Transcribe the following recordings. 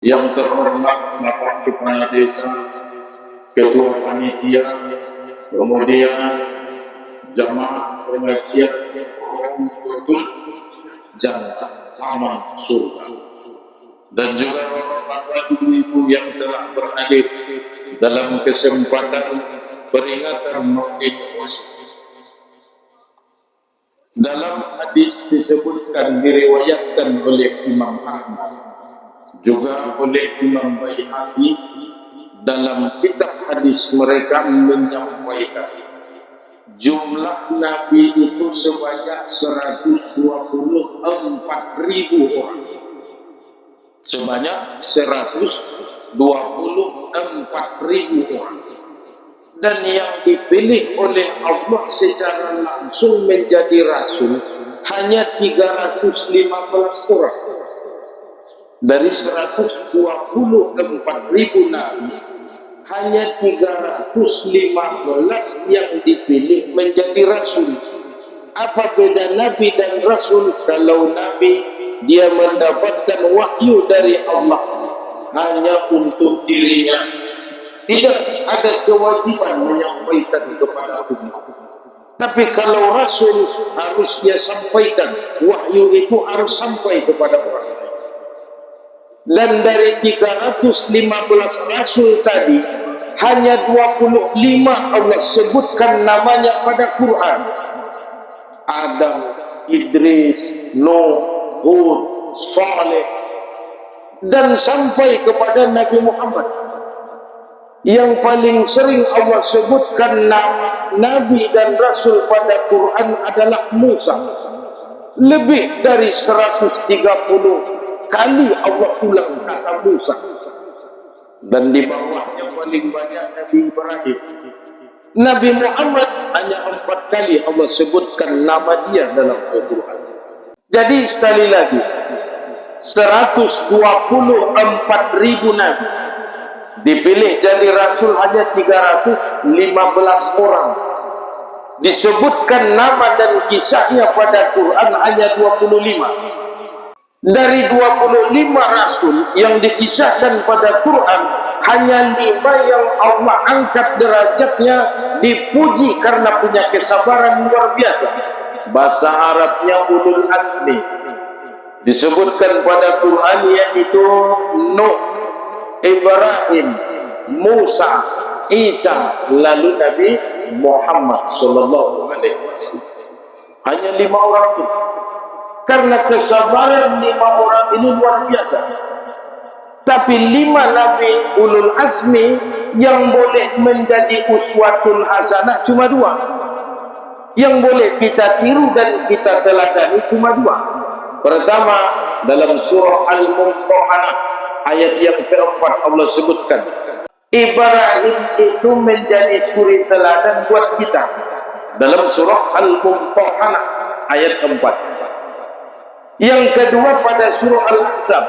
yang terhormat Bapak Kepala Desa, Ketua Panitia, kemudian jamaah pengajian betul jantan aman surga, dan juga bapak ibu-ibu yang telah berhadir dalam kesempatan peringatan Maulid Rasul. Dalam hadis disebutkan, diriwayatkan oleh Imam Ahmad, juga oleh Imam Baihaqi, dalam kitab hadis mereka menyampaikan jumlah Nabi itu sebanyak 124.000 orang. Sebanyak 124.000 orang. Dan yang dipilih oleh Allah secara langsung menjadi Rasul hanya 315 orang. Dari 124.000 Nabi, hanya 315 yang dipilih menjadi Rasul. Apa beda Nabi dan Rasul? Kalau Nabi, dia mendapatkan wahyu dari Allah hanya untuk dirinya, tidak ada kewajiban menyampaikan kepada umat. Tapi kalau Rasul, harus dia sampaikan, wahyu itu harus sampai kepada orang lain. Dan dari 315 Rasul tadi, hanya 25 Allah sebutkan namanya pada Quran. Adam, Idris, Nuh, Hud, Saleh, dan sampai kepada Nabi Muhammad. Yang paling sering Allah sebutkan nama Nabi dan Rasul pada Quran adalah Musa. Lebih dari 130 kali Allah ulang kata Musa. Dan di bawahnya paling banyak Nabi Ibrahim. Nabi Muhammad hanya 4 kali Allah sebutkan nama dia dalam Al-Quran. Jadi sekali lagi, 124.000 Nabi, dipilih jadi Rasul hanya 315 orang. Disebutkan nama dan kisahnya pada Quran hanya 25. Dari 25 Rasul yang dikisahkan pada Quran, hanya 5 yang Allah angkat derajatnya, dipuji karena punya kesabaran luar biasa. Bahasa Arabnya ulul asmi. Disebutkan pada Quran yaitu Nuh, Ibrahim, Musa, Isa, lalu Nabi Muhammad sallallahu alaihi wasallam. Hanya 5 orang itu. Karena kesabaran 5 orang ini luar biasa. Tapi 5 Nabi ulul azmi yang boleh menjadi uswatun hasanah cuma 2. Yang boleh kita tiru dan kita teladani cuma 2. Pertama, dalam surah Al-Mumtahanah ayat yang keempat Allah sebutkan, Ibrahim itu menjadi suri teladan buat kita. Dalam surah Al-Mumtahanah ayat 4. Yang kedua pada surah Al-Ahzab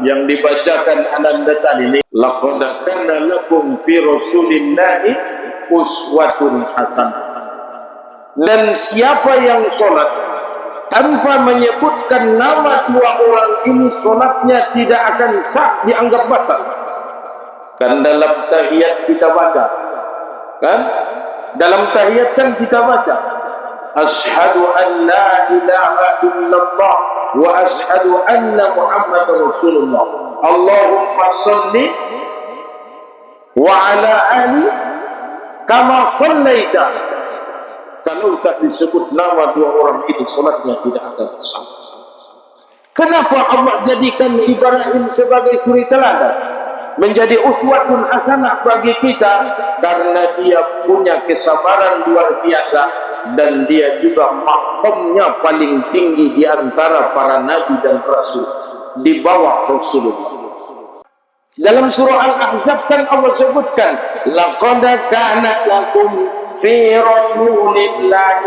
yang dibacakan Ananda tadi, laqad kana lakum fi rasulillahi uswatun hasanah. Dan siapa yang sholat tanpa menyebutkan nama 2 orang ini, sholatnya tidak akan sah, dianggap batal. Kan dalam tahiyat kita baca, kan dalam tahiyat kan kita baca, asyhadu an la ilaha illallah wa ashhadu anna Muhammadar Rasulullah. Allahumma shalli wa ala ali kama shallaita. Kalau tak disebut nama 2 orang itu, salatnya tidak akan sah. Kenapa Allah jadikan Ibrahim sebagai suri teladan, menjadi uswatun hasanah bagi kita? Karena dia punya kesabaran luar biasa, dan dia juga makomnya paling tinggi di antara para nabi dan rasul, di bawah Rasulullah. Dalam surah Al-Ahzab kan Allah sebutkan, laqad kana lakum fi Rasulillah.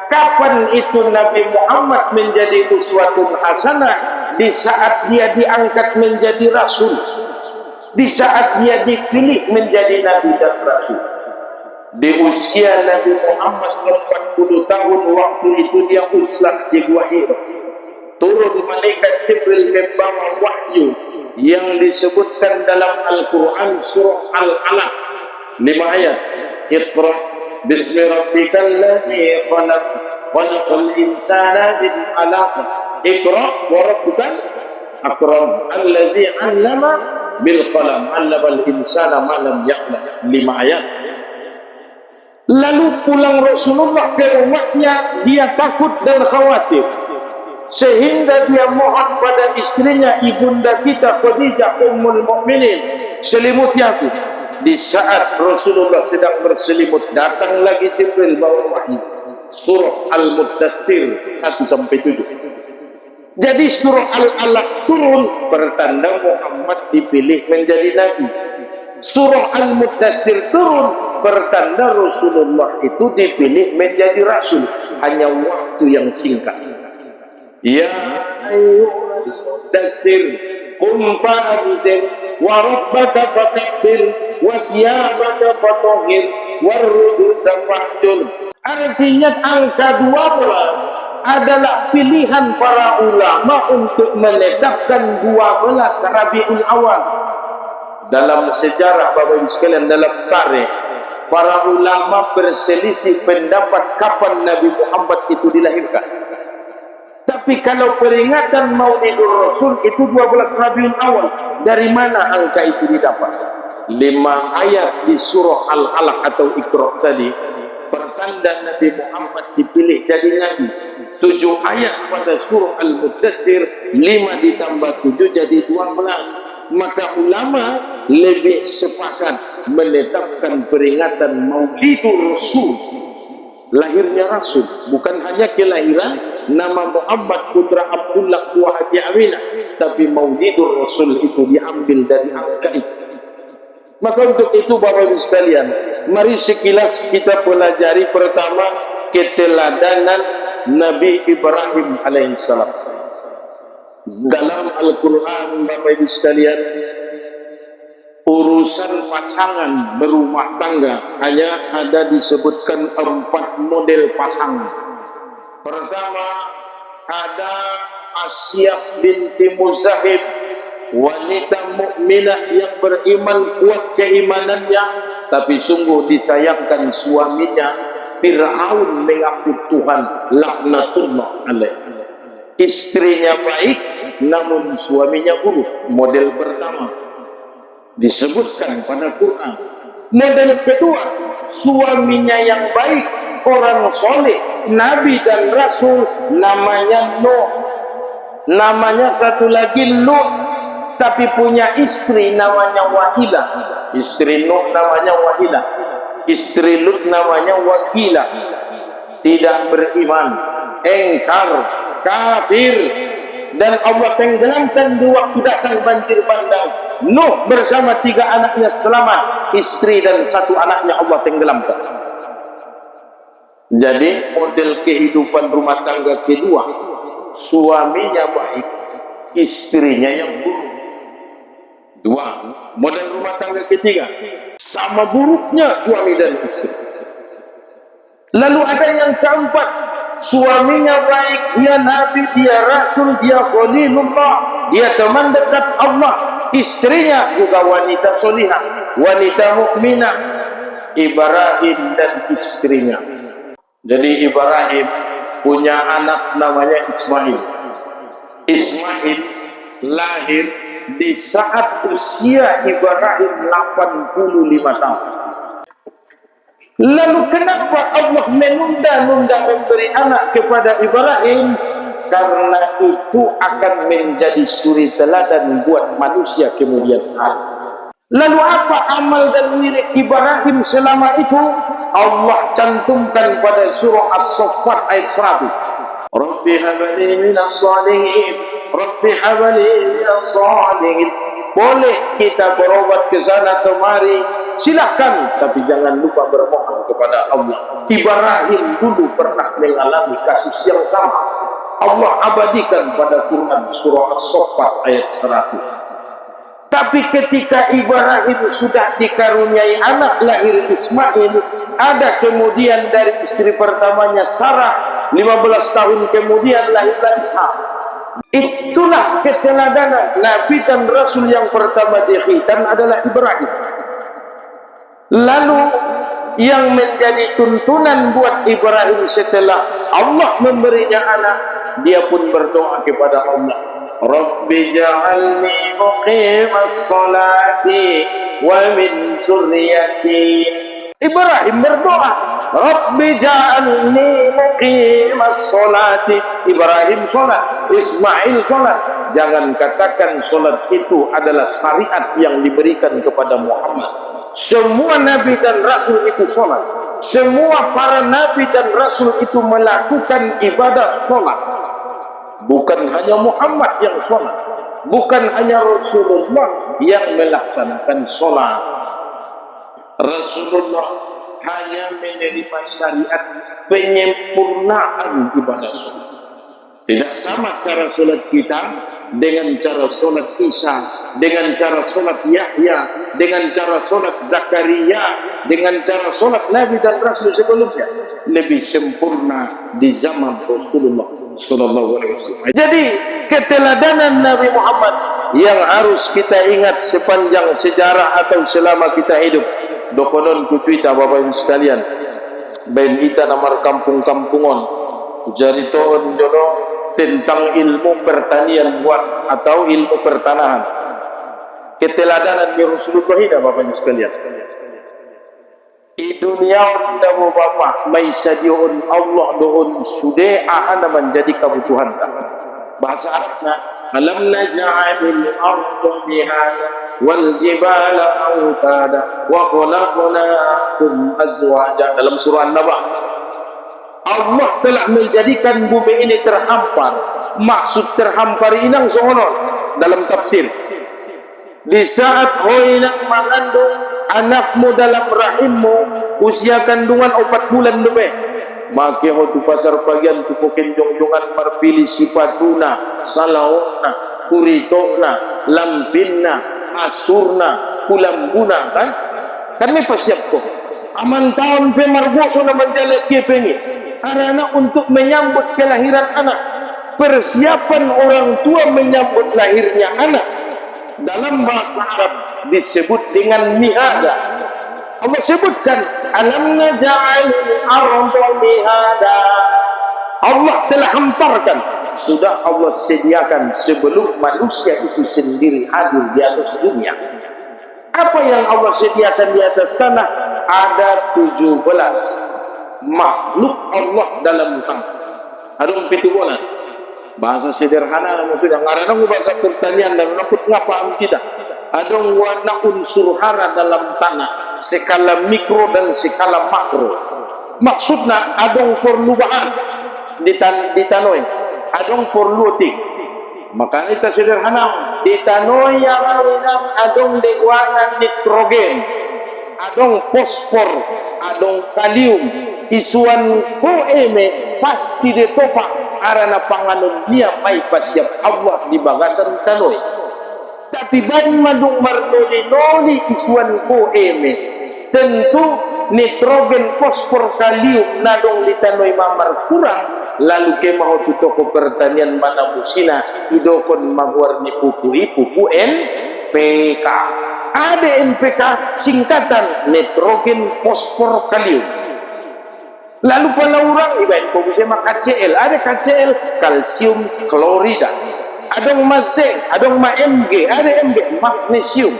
Kapan itu Nabi Muhammad menjadi uswatun hasanah? Di saat dia diangkat menjadi rasul, di saat dia dipilih menjadi nabi dan rasul. Di usia Nabi Muhammad 40 tahun, waktu itu dia uslah di Gua Hira. Turun malaikat Jibril membawa wahyu yang disebutkan dalam Al-Quran surah Al-Alaq 5 ayat. Iqra bismi rabbikal ladzi khalaq khalaqal insana min 'alaq. Iqra wa rabbukal akram alladzi 'allama bil qalam 'allamal insana ma lam ya'lam. 5 ayat. Lalu pulang Rasulullah ke rumahnya, dia takut dan khawatir, sehingga dia mohon pada istrinya, ibunda kita Khadijah Ummul Mukminin, selimuti aku. Di saat Rasulullah sedang berselimut, datang lagi Jibril bawa wahyu. Surah Al-Muddatsir 1-7. Jadi surah Al-Alaq turun pertanda Muhammad dipilih menjadi nabi. Surah Al-Muddatsir turun pertanda Rasulullah itu dipilih menjadi rasul. Hanya waktu yang singkat. Ya ayyuhal muddatsir qum fa'anzir wa rabbaka fakabbir wa thiyabaka fatahhir warrujza fahjur. Artinya angka 12 adalah pilihan para ulama untuk menetapkan 12 Rabiul Awal. Dalam sejarah Bapak Ibu sekalian, dalam tarikh, para ulama berselisih pendapat kapan Nabi Muhammad itu dilahirkan. Tapi kalau peringatan Maulidur Rasul itu 12 Rabiul Awal, dari mana angka itu didapat? 5 ayat di surah Al-Alaq atau Iqra tadi, pertanda Nabi Muhammad dipilih jadi nabi. 7 ayat pada surah Al-Muddatsir, 5 ditambah 7 jadi 12. Maka ulama lebih sepakat menetapkan peringatan Maulidur Rasul, lahirnya Rasul, bukan hanya kelahiran nama Muhammad putra Abdullah wa Hati Aminah, tapi Maulidur Rasul itu diambil dari angka itu. Maka untuk itu Bapak Ibu sekalian, mari sekilas kita pelajari pertama keteladanan Nabi Ibrahim alaihissalam. Dalam Al-Quran Bapak Ibu sekalian, urusan pasangan berumah tangga hanya ada disebutkan 4 model pasangan. Pertama, ada Asyaf binti Muzahib, wanita mukminah yang beriman, kuat keimanannya, tapi sungguh disayangkan suaminya Fir'aun mengaku Tuhan, laknatullah alaih. Istrinya baik namun suaminya buruk, model pertama disebutkan pada Quran. Model kedua, suaminya yang baik, orang soleh, nabi dan rasul, namanya Nuh, namanya satu lagi Lut, tapi punya istri namanya Wahilah. Istri Nuh namanya Wahilah, istri Lut namanya Wakilah. Tidak beriman, engkar, kafir, dan Allah tenggelamkan di waktu datang banjir bandang. Nuh bersama 3 anaknya selamat, istri dan 1 anaknya Allah tenggelamkan. Jadi model kehidupan rumah tangga kedua, suaminya baik, istrinya yang buruk. 2. Model rumah tangga ketiga, sama buruknya suami dan istri. Lalu ada yang keempat, suaminya baik, dia nabi, dia rasul, dia khalilullah, dia teman dekat Allah. Istrinya juga wanita solihah, wanita mukminah. Ibrahim dan istrinya. Jadi Ibrahim punya anak namanya Ismail. Ismail lahir di saat usia Ibrahim 85 tahun. Lalu kenapa Allah menunda-nunda memberi anak kepada Ibrahim? Karena itu akan menjadi suri teladan buat manusia kemudian hari. Lalu apa amal dan wirid Ibrahim selama itu? Allah cantumkan pada surah As-Saffat ayat 100. Rabbi habli minas salihin, Rabbi habli minas salihin. Boleh kita berobat ke sana kemari, silakan, tapi jangan lupa bermohon kepada Allah. Ibrahim dulu pernah mengalami kasus yang sama. Allah abadikan pada Quran surah As-Saffat ayat 100. Tapi ketika Ibrahim sudah dikaruniai anak, lahir Ismail, ada kemudian dari istri pertamanya Sarah, 15 tahun kemudian lahirlah Ishak. Itulah keteladanan Nabi dan Rasul yang pertama dikhitan adalah Ibrahim. Lalu yang menjadi tuntunan buat Ibrahim setelah Allah memberinya anak, dia pun berdoa kepada Allah, Rabbi ja'alni muqimas salati wa min zurriyati. Ibrahim berdoa, Rabbi ja'alni muqimas salati. Ibrahim sholat, Ismail sholat. Jangan katakan sholat itu adalah syariat yang diberikan kepada Muhammad. Semua Nabi dan Rasul itu sholat. Semua para Nabi dan Rasul itu melakukan ibadah sholat. Bukan hanya Muhammad yang sholat, bukan hanya Rasulullah yang melaksanakan sholat. Rasulullah hanya menerima syariat penyempurnaan ibadah sholat. Tidak sama cara sholat kita dengan cara sholat Isa, dengan cara sholat Yahya, dengan cara sholat Zakaria, dengan cara sholat Nabi dan Rasul sebelumnya. Lebih sempurna di zaman Rasulullah sallallahu alaihi wasallam. Jadi keteladanan Nabi Muhammad yang harus kita ingat sepanjang sejarah atau selama kita hidup. Dokonon kutuita Bapak Ibu sekalian, ben ita namar kampung-kampungon jaritoon jono tentang ilmu pertanian buat atau ilmu pertanahan. Keteladanan di Rasulullah ini Bapak Ibu sekalian. Di dunia unda Bapak mai sadiun Allah doon sude ahana menjadi kebutuhan tak. Bahasa Arabnya alam naj'alil arda mihada wal jibala autada wa khalaqnakum azwaja. Dalam surah An-Naba, Allah telah menjadikan bumi ini terhampar. Maksud terhampar inang sohonon dalam tafsir, di saat hoinang mengandung anakmu dalam rahimmu usia kandungan 4 bulan lebih, maka ho tu pasar pagian tu kenjong-jongan marpilih sipatuna salaona kuritona lampinna asurna kulambuna kan me pasiap ko aman tahun pe margoso na menjalek ke pengi arana untuk menyambut kelahiran anak. Persiapan orang tua menyambut lahirnya anak dalam bahasa Arab disebut dengan mihada. Allah sebutkan alam naj'alil arda mihada. Allah telah hamparkan, sudah Allah sediakan sebelum manusia itu sendiri hadir di atas dunia. Apa yang Allah sediakan di atas tanah? Ada 17 makhluk Allah dalam tanah. Ada 17. Bahasa sederhana namun sudah ngarana bahasa pertanian dan nakut ngapaham kita. Ada warna unsur hara dalam tanah, skala mikro dan skala makro. Maksudnya ada perubahan di tanoi, ada perlutik. Maka kita sederhana di tanoi yang ada warna nitrogen, ada fosfor, ada kalium, isuan koeme pasti ditopak. Arana panganon niya may pasyap Allah di bagasan tanoi. Tapi bain madung marnoli-noli isuan ko eme. Tentu nitrogen, fosfor, kalium nadong di tanoi mamar kurang. Lalu ke mau tutoko pertanian mana musina idokon magwarni pupu NPK. Ada NPK singkatan nitrogen, fosfor, kalium. Lalu pala orang ibain ko bisa mak KCl, ada KCl kalsium klorida, ada zinc, ada Mg, ada Mg magnesium,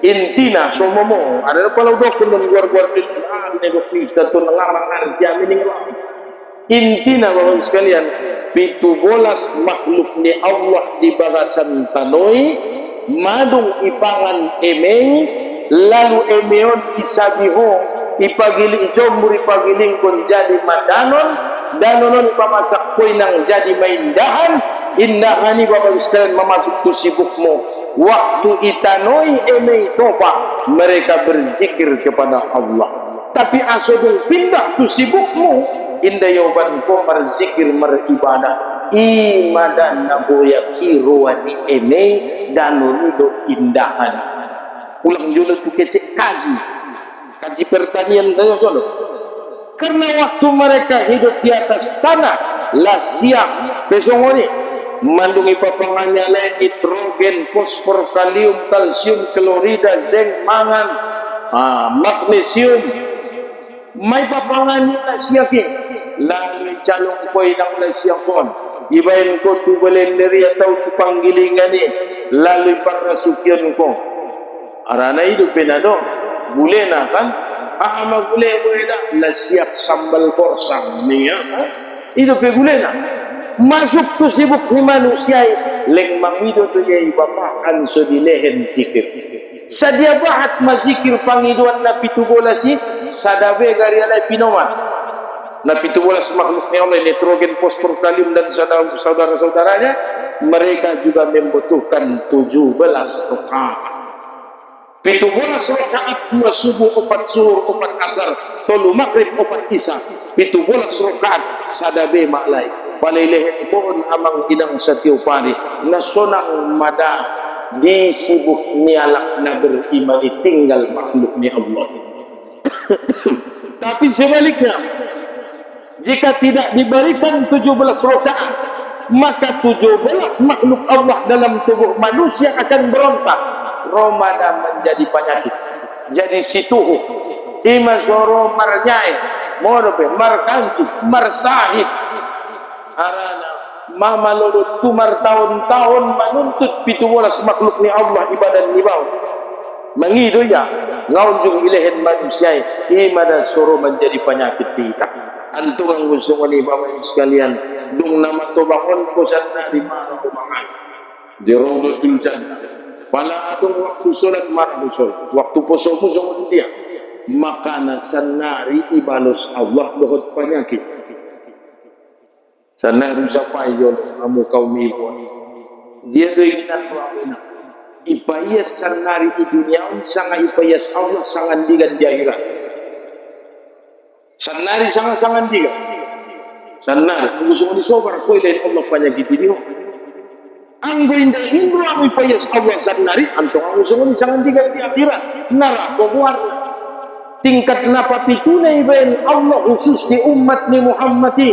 intina somomo, ada pala dokter dan luar-luar dicaan negofis datun ngarang arti amin intina bapak sekalian 17 makhluk ni Allah di bagasan tanoi madung ipangan emeng lalu emeon isabiho ipagili ijomur ipagiling pun jadi madanon danonon pamasak koy nang jadi maindahan indahani bapak sekalian memasuk tu sibukmu waktu itanoi emei topa mereka berzikir kepada Allah tapi asodung pindah tu sibukmu indah yoban ko berzikir beribadah imadan naboya kirwani emei danonido indahan ulang jono tu kecek kaji pertanian saya jono. Karena waktu mereka hidup di atas tanah, lah siang besongoni mandungi papanganya lain nitrogen, fosfor, kalium, kalsium, klorida, zinc, mangan, magnesium. May papanganin na siya ki. Lalu calong ko inang na siya kon. Ibayin ko tubalenderi atau tupanggilingan ni. Lalu parasukyan ko. Arana itu penado. Boleh na kan? Magulay na. Nasiyak sambal korsang niya. Itu pe boleh na. Masuk tu sibuk ni manusia. Leng mangido tu ya ibapakan so dilehen zikir. Sadia bahat mazikir pangiduan na pitubola si sadabe gari alay pinoman na pitubola si makhluk ni Allah nitrogen, fosfor, kalium dan saudara-saudaranya. Mereka juga membutuhkan 17 rakaat. Pitubola rakaat 2 subuh, 4 zuhur, 4 asar, 3 maghrib, 4 isya. Pitubola rakaat sadabe maklay palilehen pohon amang inang satiupari nasonang mada di sibuk nialak na beriman tinggal makhluk ni Allah. Tapi sebaliknya, jika tidak diberikan 17 rakaat, maka 17 makhluk Allah dalam tubuh manusia akan berontak. Ramadan menjadi penyakit, jadi situhu ima soro marnyai morbe markanci marsahid arana mama lolo tumar tahun-tahun menuntut 17 makhluk ni Allah ibadah nibau mengido ya ngaun jung ilehen manusia imada soro menjadi penyakit kita. Antum ang gusto ko ni bapak sekalian dung nama to bangon posan na di mana ko bangas di rodotul jannah pala adong waktu solat marabusol waktu poso mo so dia maka nasanari ibalos Allah dohot penyakit sana rusak payon kamu kaum ibu dia doingan tuamina ipayas sanari di dunia sangat ipayas Allah sangat digan di akhirat sanari sangat digan sanari gusto mo ni sobar ko ilain Allah penyakit dia anggo indah indro ang ipayas Allah sanari antong ang gusto mo ni sangat digan di akhirat narako buar tingkat napapitunay ben Allah khusus di umat ni Muhammadi.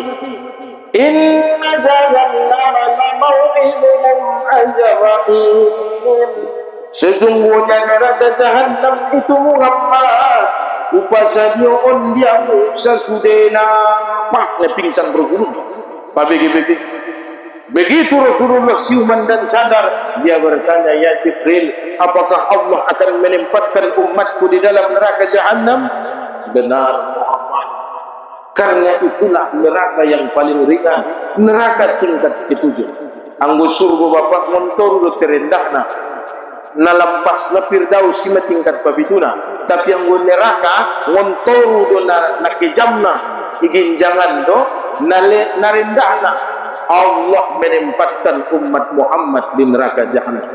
Inna jahannama la maw'idum ajra'in. Sesungguhnya neraka jahannam itu Muhammad upasadioon dia Musa sudena pak na pingsan Rasulullah pabigi-bigi. Begitu Rasulullah siuman dan sadar, dia bertanya, ya Jibril, apakah Allah akan menempatkan umatku di dalam neraka jahannam? Benar Muhammad. Karena itulah neraka yang paling ringan, neraka tingkat ketujuh. Anggo surga bapak montor terendahna, nalampas na firdaus kima tingkat pabituna. Tapi anggo neraka montor do nakejamna, iginjangan do narendahna. Allah menempatkan umat Muhammad di neraka jahannam.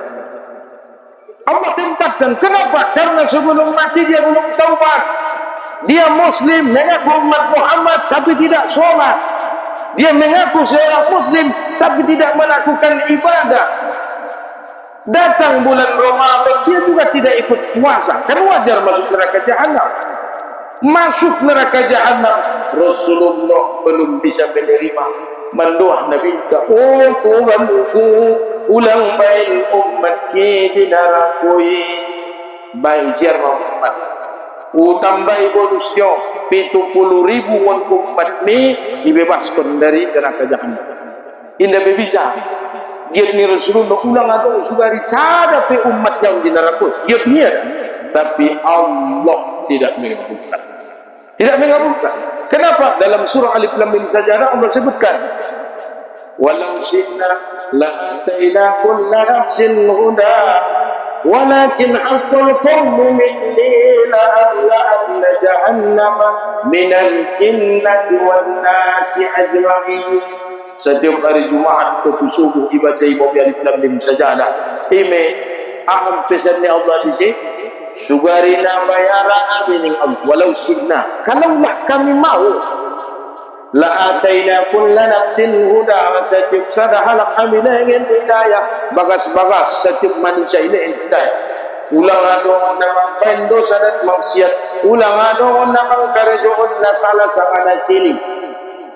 Allah tempatkan. Kenapa? Karena sebelum mati dia belum taubat. Dia Muslim, mengaku umat Muhammad tapi tidak sholat. Dia mengaku seorang Muslim tapi tidak melakukan ibadah. Datang bulan Ramadan dia juga tidak ikut puasa. Kan wajar masuk neraka jahannam. Masuk neraka jahannam Rasulullah belum bisa menerima. Mendoa Nabi minta, oh Tuhanku, ulang baik umat di nerakoi. Baik jerman umat. Utang baik bonusnya 70.000 umat ni dibebaskan dari neraka jahannam. Indah bisa. Dia ni Rasulullah ulang atau sugari sada pe umat yang di neraka. Dia niat, tapi Allah tidak mengabulkan. Tidak mengabulkan. Kenapa? Dalam surah Alif Lam Mim Sajadah Allah sebutkan, walau syi'na la'ataina kulla nafsin huda walakin haqqal qawlu minni la'amla'anna jahannama minal jinnati wan nasi ajma'in. Setiap hari Jumaat ke subuh dibaca Imam Alif Lam Mim Sajadah. Ime aham pesannya Allah di sini. Sugarina bayara abining Allah. Walau syi'na, kalaulah kami mau, la'ataina kulla nafsin huda. Setiap sadahalak kami dengan hidayah. Bagas-bagas setiap manusia ini hidayah. Ulang adong namang pendosa dan maksiat. Ulang adong namang karejoon na salah sa kanasili.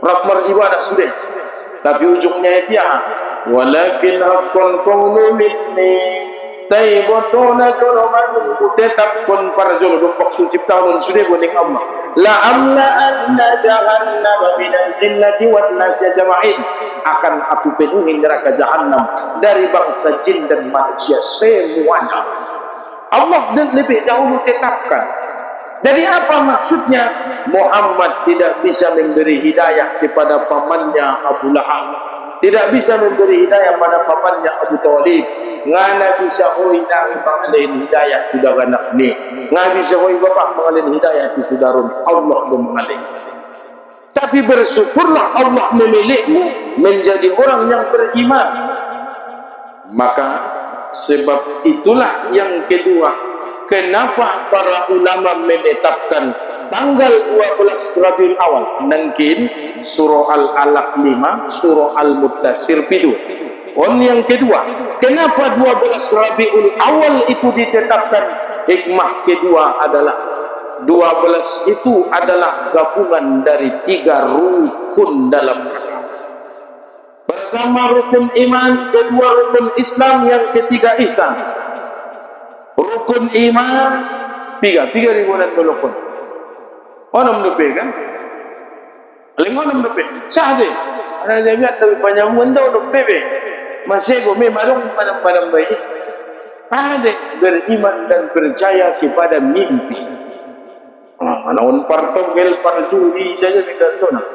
Rakmar ibadah sudah. Tapi ujungnya dia walakin haqqal qawlu minni tay botona jolo manu tetap kon para jolo dompok sucipta non sude boning Allah la amla anna jahannam minal jinnati wan nas jama'in akan aku penuhi neraka jahannam dari bangsa jin dan manusia semuanya. Allah lebih dahulu tetapkan. Jadi apa maksudnya? Muhammad tidak bisa memberi hidayah kepada pamannya Abu Lahab, tidak bisa memberi hidayah pada pamannya Abu Thalib. Ngana bisa hoi nang mengalin hidayah tidak anak ni. Ngana bisa hoi bapak mengalin hidayah itu sudarun. Allah belum mengalin. Tapi bersyukurlah Allah memilihmu menjadi orang yang beriman. Maka sebab itulah yang kedua, kenapa para ulama menetapkan tanggal 12 Rabiul Awal. Mungkin surah Al-Alaq 5, surah Al-Mudaththir 7. Yang kedua, kenapa 12 Rabiul Awal itu ditetapkan? Hikmah kedua adalah 12 itu adalah gabungan dari 3 rukun dalam Islam. Pertama rukun iman, kedua rukun Islam, yang ketiga ihsan. Rukun iman tiga ribuan rukun. Onam lebih kan? Lengonam lebih. Sahde. Ada dia lihat tapi banyak mundo lebih. Masih go memang padam baik. Ada beriman dan percaya kepada mimpi. Naon partogel parjuri saja bisa tu nak.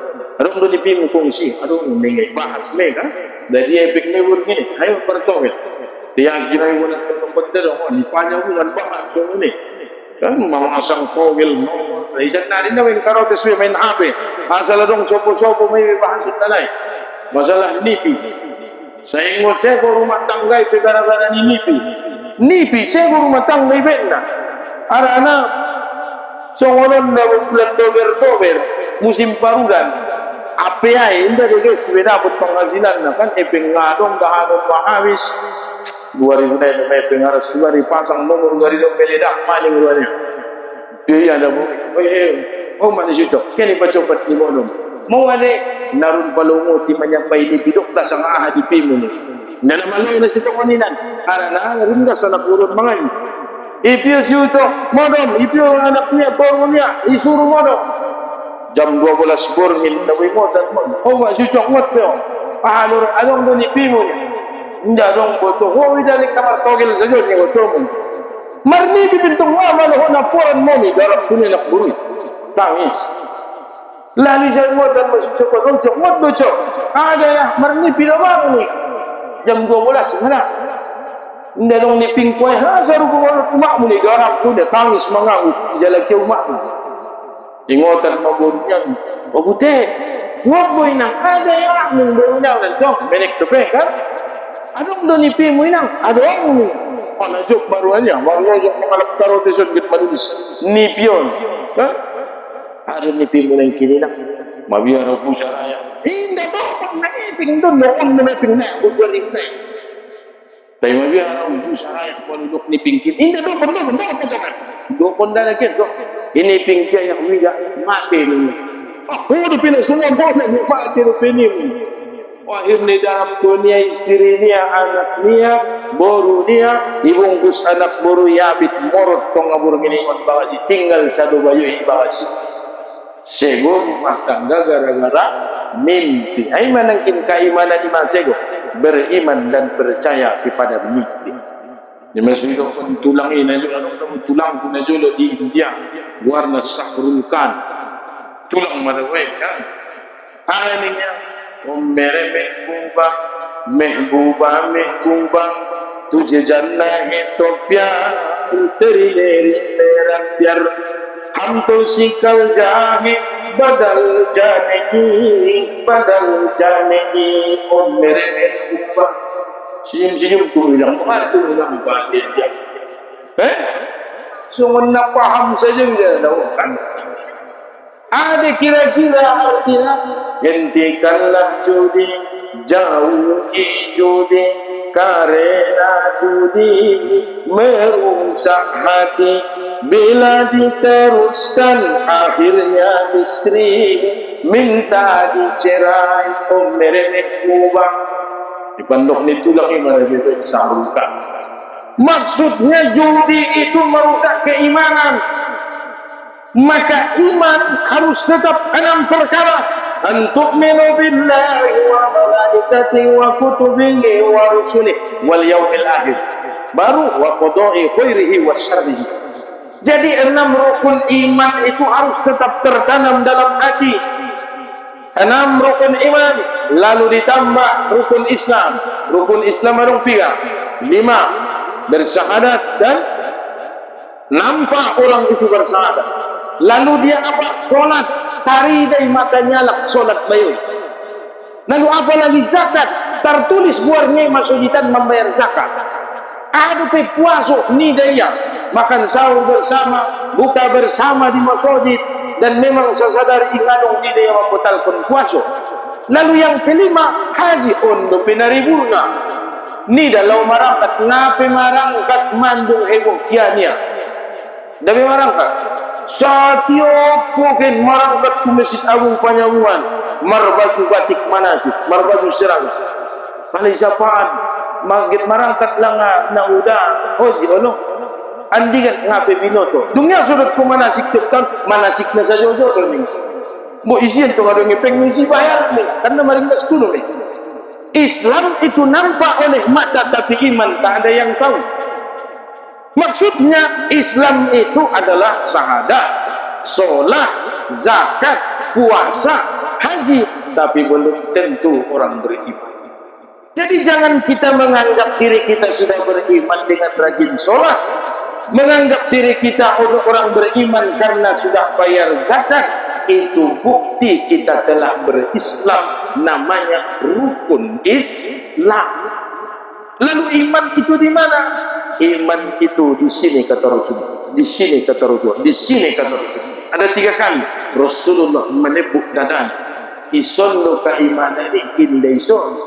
Adong do dipim kongsi, adong mengai bahas mereka. Dari epik nebur ni, ayo partogel. Tiang kira wala sa pagdero mo ni panyaw ngan bahas so ni. Kan mamasang kogel mo. Isa na rin namin karotes main HP. Asal dong sopo-sopo may bahas talay. Masalah nipi. Sa ingon sego rumah tangga itu gara-gara ni nipi. Nipi sego rumah tangga ibenda. Arana songonon na bulan dober musim parudan. API inda de guys beda dapat penghasilan na kan epengadong dahanon mahawis 2000 na may pengaras suari pasang nomor dari dong beledak maling luarnya. Dia ada mo oh manusia cok kini pacopat ni mo mau ale narun palungo ti manyapay ni bidok da sang aha di pimu ni nanamaloy na si tokoninan karena narun ka sa napurot mga ipyo si uco modom ipyo ang anak niya bormo niya isuro modom jam 12 borngil na way mo dan mo oh ma si uco ngot pyo pahalor along do ni pimu niya hindi dong boto oh idalik kamar togel sa jod niya boto mo marni bibintong mamalo ho na poran mo ni darap ko nila buri tangis lali siya mo dan mo si uco uco ngot do uco ada ya marni pinamang ni jam 12 na hindi dong ni pingkoy ha saru ko umak mo ni darap ko na tangis mga jalag siya umak mo ingotan mo bunyan o buti ngot boy nang ada ya nung bunyan na dong menek to pe kan anong do ni pimo inang adong ana jok baruannya mangojok mengalap karoteson git manulis ni pion ha ada ni pimo lang kinila mabiara po siya kaya hindi do pag naiping doon noon mo naiping na buwarin na tayo mabiara po siya kaya palulok ni pingkin hindi do pag doon pa siya do konda na kin do iniping kaya yung humiga mati mo huwag pinasunan po na mati mo pinim wahir ni dalam dunia istri niya anak niya boru niya ibungkus anak boru yabit morot tong abur giningon bawasi tinggal sa dubayo ibawasi sego rumah tangga gara-gara mimpi ay manangkin kaimanan ni masego beriman dan percaya kepada mimpi di masjid kon tulang ina jud anong tamo tulang kun jolo di India warna sahrul kan tulang marawai kan aninya मेरे महबूबा महबूबा तुझे जानना है तो प्यार तेरी मेरा प्यार हम तो शिकल जाए बदल जाने की ओ मेरे महबूबा senyum tu bilang batin dia semua nak paham saja bisa tahu kan ada kira-kira artinya hentikanlah judi jauhi judi karena judi merusak hati Bila diteruskan akhirnya istri minta dicerai. Meremeh ubah di pondok ni tulang iman itu sarukan. Maksudnya judi itu merusak keimanan. Maka iman harus tetap 6 perkara. Antu'minu billahi wa malaikatihi wa kutubihi wa rusulihi wal yaumil akhir. Baru wa qada'i khairihi wa syarrihi. Jadi 6 rukun iman itu harus tetap tertanam dalam hati. 6 rukun iman, lalu ditambah rukun Islam. Rukun Islam ada 3. 5 bersyahadat dan nampak orang itu bersyahadat. Lalu dia apa? Solat. Tari dari mata nyalak solat bayut. Lalu apa lagi? Zakat. Tertulis buarnya masujitan membayar zakat. Ada puasa ni daya. Makan sahur bersama, buka bersama di masjid, dan memang sesadar ingadong ni daya membatalkan puasa. Lalu yang kelima, haji untuk pinaribuna. Ni dalau marangkat, nape marangkat mandung heboh kianya. Dami marangkat. Setiap mungkin marangkat ke Masjid Agung Panyabuan, marbaju batik manasik, marbaju serang. Paling sapaan, magit marangkat lang na uda. Ozi, ano? Andigan ngape binoto. Dunia sudah ko manasik tukang, manasik na sa jojo. Mo isian to ngadong ipeng misi bayar ni, karena maringkas kuno ni. Islam itu nampak oleh mata tapi iman tak ada yang tahu. Maksudnya Islam itu adalah syahadat, solat, zakat, puasa, haji, tapi belum tentu orang beriman. Jadi jangan kita menganggap diri kita sudah beriman dengan rajin solat, menganggap diri kita orang beriman karena sudah bayar zakat. Itu bukti kita telah berislam, namanya rukun Islam. Lalu iman itu di mana? Iman itu di sini kata Rasulullah, di sini kata Rasulullah, di sini kata Rasulullah. Ada 3 kali Rasulullah menepuk dadan. Ison lo keimanan indai son,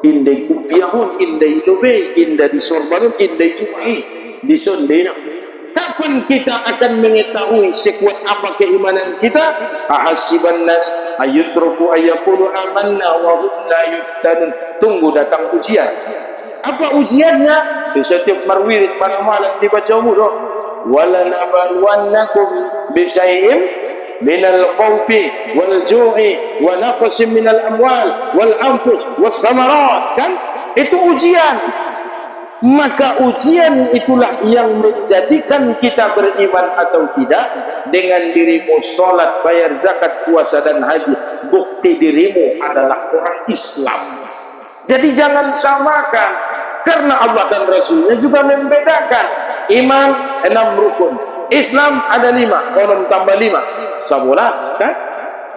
indai kupiahun, indai lobe, indai disorbanun, indai jumai, dison dena. Kapan kita akan mengetahui sekuat apa keimanan kita? Ahasiban nas ayyutraku ayyaqulu amanna wa hum la yuftanun. Tunggu datang ujian. Apa ujiannya? Di setiap marwirid pada malam dibaca umur. Wala nabluwannakum bisyai'in minal khawfi wal ju'i wa naqsin minal amwal wal anfus was samarat. Kan? Itu ujian. Maka ujian itulah yang menjadikan kita beriman atau tidak. Dengan dirimu solat, bayar zakat, puasa dan haji, bukti dirimu adalah orang Islam. Jadi jangan samakan, karena Allah dan Rasulnya juga membedakan. Iman 6 rukun, Islam ada 5, 6 tambah 5 11 kan?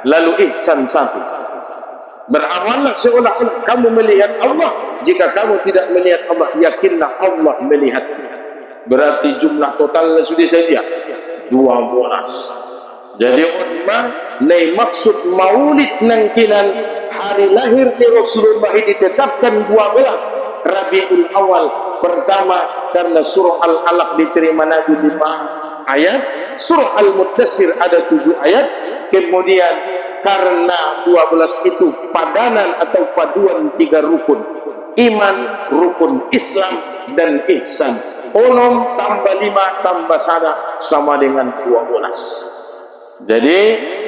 Lalu ihsan 1. Beramallah seolah-olah kamu melihat Allah. Jika kamu tidak melihat Allah, yakinlah Allah melihat. Berarti jumlah total sudah saja 12. Jadi orang nai maksud maulid nangkinan hari lahir di Rasulullah ditetapkan 12 Rabiul Awal pertama, karena surah Al-Alaq diterima Nabi 5 ayat, surah Al-Mudaththir ada 7 ayat. Kemudian karena 12 itu padanan atau paduan 3 rukun iman, rukun Islam dan ihsan. 6 tambah 5 tambah 1 sama dengan 12. Jadi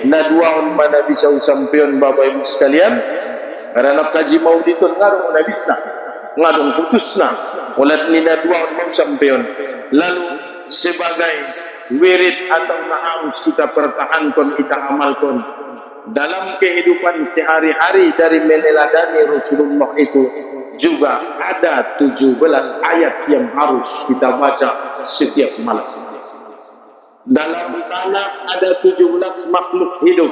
naduaun mana bisa sampeun Bapak Ibu sekalian, karena nak kaji maulidun ngarung nabisna ngarung putusna ulat ni naduaun mau sampeun. Lalu sebagai wirid atau harus kita pertahankan, kita amalkan dalam kehidupan sehari-hari. Dari meneladani Rasulullah itu juga ada 17 ayat yang harus kita baca setiap malam. Dalam tanah ada 17 makhluk hidup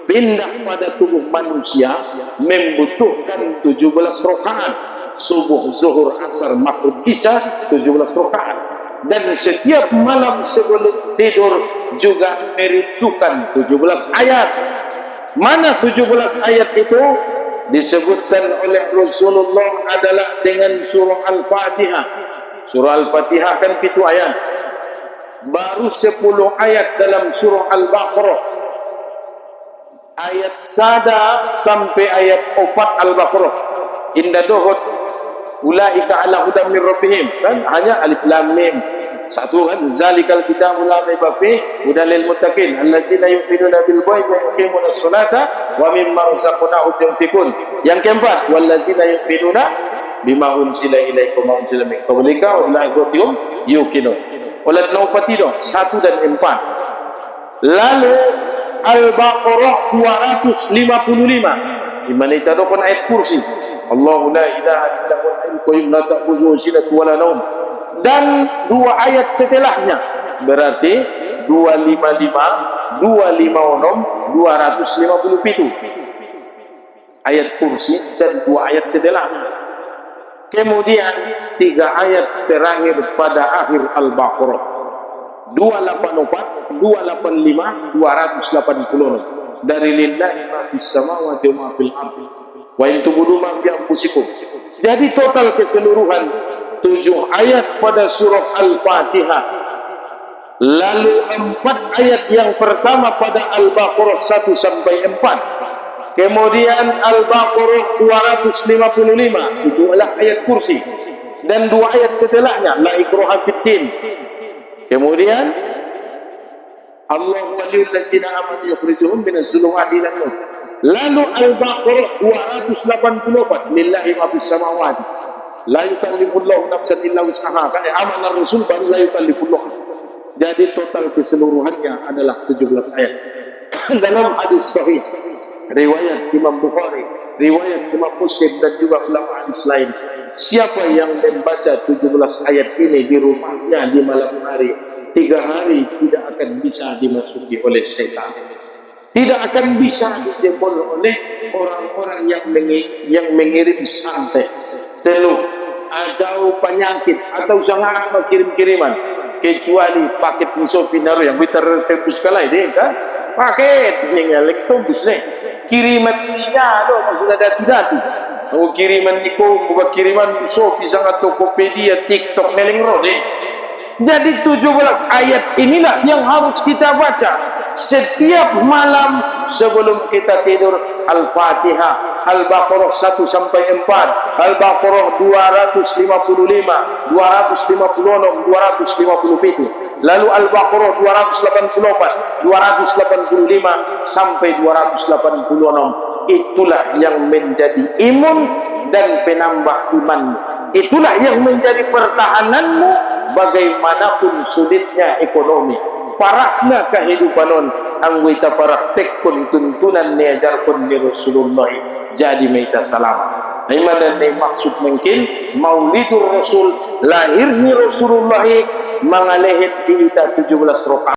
pindah pada tubuh manusia, membutuhkan 17 rakaat. Subuh, zuhur, asar, maghrib, isya 17 rakaat. Dan setiap malam sebelum tidur juga merindukan 17 ayat. Mana 17 ayat itu? Disebutkan oleh Rasulullah adalah dengan surah Al-Fatihah. Surah Al-Fatihah kan 7 ayat. baru 10 ayat dalam surah Al-Baqarah, ayat 1 sampai ayat 4 Al-Baqarah. Indah dohot ulaika ala hudam min rabbihim, kan hanya alif lam mim. Satu kan, zalikal kitabu la raiba fihi hudal lil muttaqin allazina yu'minuna bil ghaibi wa yuqimuna sholata wa mimma razaqnahum yunfiqun. Yang keempat, wallazina yu'minuna bima unzila ilaikum wa unzila min qablika wa bil akhirati hum yuqinun. Oleh naupat itu 1 dan 4. Lalu Al-Baqarah 255. Di mana itu ada pun ayat kursi. Allahu la ilaha illa huwal hayyul qayyum la ta'khudhuhu sinatun wa la nawm. Dan 2 ayat setelahnya, berarti 255, 256, 257 ayat kursi dan 2 ayat setelahnya. Kemudian 3 ayat terakhir pada akhir Al-Baqarah, 284, 285, 286. Dari lillahi ma fis samawati wa ma fil ardi wa in tubudu ma fi anfusikum. Jadi total keseluruhan 7 ayat pada surah Al-Fatihah. Lalu 4 ayat yang pertama pada Al-Baqarah 1 sampai 4. Kemudian Al-Baqarah 255, itu adalah ayat kursi. Dan 2 ayat setelahnya, la ikraha fiddin. Kemudian Allahu waliyul ladzina amanu yukhrijuhum minaz zulumati ilan nur. Lalu Al-Baqarah 284, lillahi ma fis samawati la yukallifullahu nafsan illa wus'aha. Kan amanah Rasul baru la yukallifullahu. Jadi total keseluruhannya adalah 17 ayat. Dalam hadis sahih riwayat Imam Bukhari, riwayat Imam Muslim dan juga ulama hadis lain, siapa yang membaca 17 ayat ini di rumahnya di malam hari, 3 hari tidak akan bisa dimasuki oleh setan. Tidak akan bisa dijebol oleh orang-orang yang mengirim santet, teluh, atau penyakit, atau sangat kirim-kiriman, kecuali paket musuh pinaru yang kita tembus kalai deh kan, paket yang elektronbus nih, kirimannya loh sudah datu-datu. Oh, kiriman itu bukan kiriman musuh sangat Tokopedia, TikTok, nelengro deh. Jadi 17 ayat inilah yang harus kita baca setiap malam sebelum kita tidur. Al-Fatihah, Al-Baqarah 1 sampai 4, Al-Baqarah 255, 256, 257, lalu Al-Baqarah 284, 285 sampai 286. Itulah yang menjadi imun dan penambah iman. Itulah yang menjadi pertahananmu bagaimanapun sulitnya ekonomi, parahnya kehidupan non anggota praktek pun tuntunan niajarkan ni Rasulullah jadi meita salam. Iman dan maksud mungkin Maulidur Rasul, lahirnya Rasulullah mengalihit di 17 rakaat.